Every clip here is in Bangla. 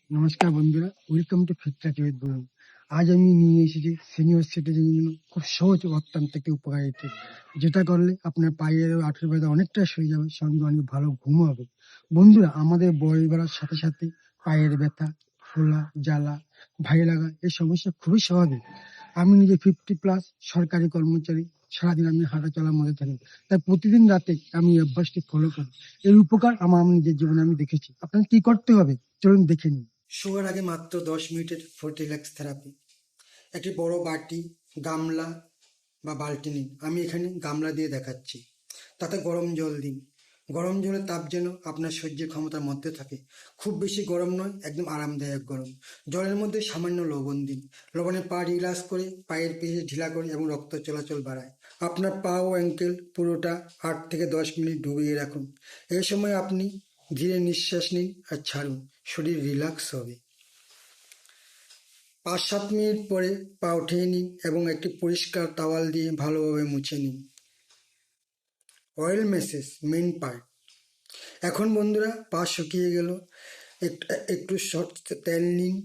নমস্কার বন্ধুরা, welcome to fitness with Varun. আজ আমি নিয়ে এসেছি সিনিয়র সিটিজেনের জন্য খুব সহজ ও অত্যন্ত একটি উপকারী টিপ, যেটা করলে আপনার পায়ের ও হাঁটুর ব্যথা অনেকটা সরে যাবে, সঙ্গে অনেক ভালো ঘুম হবে। বন্ধুরা, আমাদের বয়স বাড়ার সাথে সাথে পায়ের ব্যথা, ফোলা, জ্বালা, ভারী লাগা এই সমস্যা খুবই স্বাভাবিক। আমি নিজে 50+ সরকারি কর্মচারী। সারাদিন আমি হাঁটা চলার মধ্যে থাকি, তাই প্রতিদিন রাতে আমি এই অভ্যাসটি ফলো করি। এর উপকার আমার নিজের জীবনে আমি দেখেছি। আপনার কি করতে হবে চলুন দেখে নিন। শোয়ার আগে মাত্র 10 মিনিটের ফুড রিল্যাক্স থেরাপি। একটি বড় বাটি, গামলা বা বালতি নিন। আমি এখানে গামলা দিয়ে দেখাচ্ছি। তাতে গরম জল দিন। গরম জলের তাপ যেন আপনার সহ্যের ক্ষমতার মধ্যে থাকে। খুব বেশি গরম নয়, একদম আরামদায়ক গরম। জলের মধ্যে সামান্য লবণ দিন। লবণে পা রিল্যাক্স করে, পায়ের পেশি ঢিলা করে এবং রক্ত চলাচল বাড়ায়। আপনার পা ও অ্যাঙ্কেল পুরোটা 8 থেকে 10 মিনিট ডুবিয়ে রাখুন। এই সময় আপনি ধীরে নিঃশ্বাস নিন আর ছাড়ুন। শরীর রিল্যাক্স হবে। 5-7 মিনিট পরে পা উঠিয়ে নিন এবং একটি পরিষ্কার তাওয়াল দিয়ে ভালোভাবে মুছে নিন। Oil massage main part. এখন বন্ধুরা, পা শুকিয়ে গেল, একটু তেল নিন।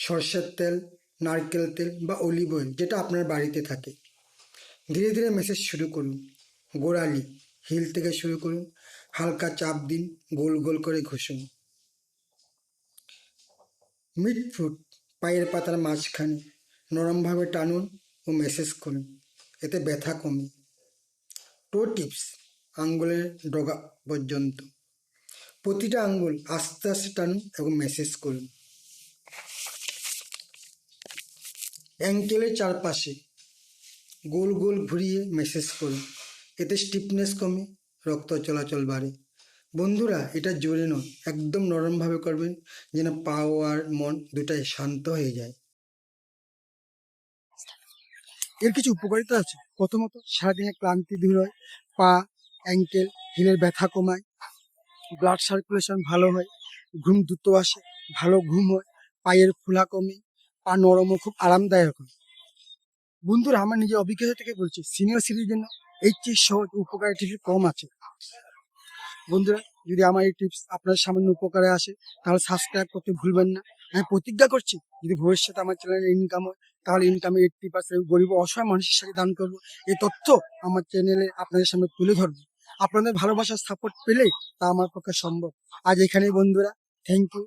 সরষের তেল, নারকেল তেল বা অলিভ অয়েল, যেটা আপনার বাড়িতে থাকে। ধীরে ধীরে ম্যাসেজ শুরু করুন। গোড়ালি, হিল থেকে শুরু করুন। হালকা চাপ দিন, গোল গোল করে ঘষুন। মিড ফুট, পায়ের পাতার মাঝখানে নরমভাবে টানুন ও ম্যাসেজ করুন, এতে ব্যথা কমে। টো টিপস, আঙ্গুলের ডগা পর্যন্ত প্রতিটা আঙ্গুল আস্তে আস্তে টানুন এবং ম্যাসেজ করুন। অ্যাঙ্কেলের চারপাশে গোল গোল ঘুরিয়ে ম্যাসেজ করুন, এতে স্টিফনেস কমে, রক্ত চলাচল বাড়ে। বন্ধুরা, এটা জোরে নয়, একদম নরমভাবে করবেন, যেন পা আর মন দুটাই শান্ত হয়ে যায়। এর কিছু উপকারিতা আছে। প্রথমত, সারাদিনে ক্লান্তি দূর হয়। পা, অ্যাঙ্কেল, হিলের ব্যথা কমায়। ব্লাড সার্কুলেশন ভালো হয়। ঘুম দ্রুত আসে, ভালো ঘুম হয়। পায়ের ফোলা কমে, পা নরম ও খুব আরামদায়ক হয়। বন্ধুরা, আমার নিজের অভিজ্ঞতা থেকে বলছি, সিনিয়র সিটিজের জন্য এই চেয়ে সহজ উপকারী টিপস কম আছে। বন্ধুরা, যদি আমার এই টিপস আপনার সামান্য উপকারে আসে, তাহলে সাবস্ক্রাইব করতে ভুলবেন না। আমি প্রতিজ্ঞা করছি, যদি ভবিষ্যতে আমার চ্যানেলে ইনকাম হয়, তাহলে ইনকামে 80% গরিব অসহায় মানুষের সাথে দান করবো। এই তথ্য আমার চ্যানেলে আপনাদের সামনে তুলে ধরবো। আপনাদের ভালোবাসার সাপোর্ট পেলে তা আমার পক্ষে সম্ভব। আজ এখানেই বন্ধুরা, থ্যাংক ইউ।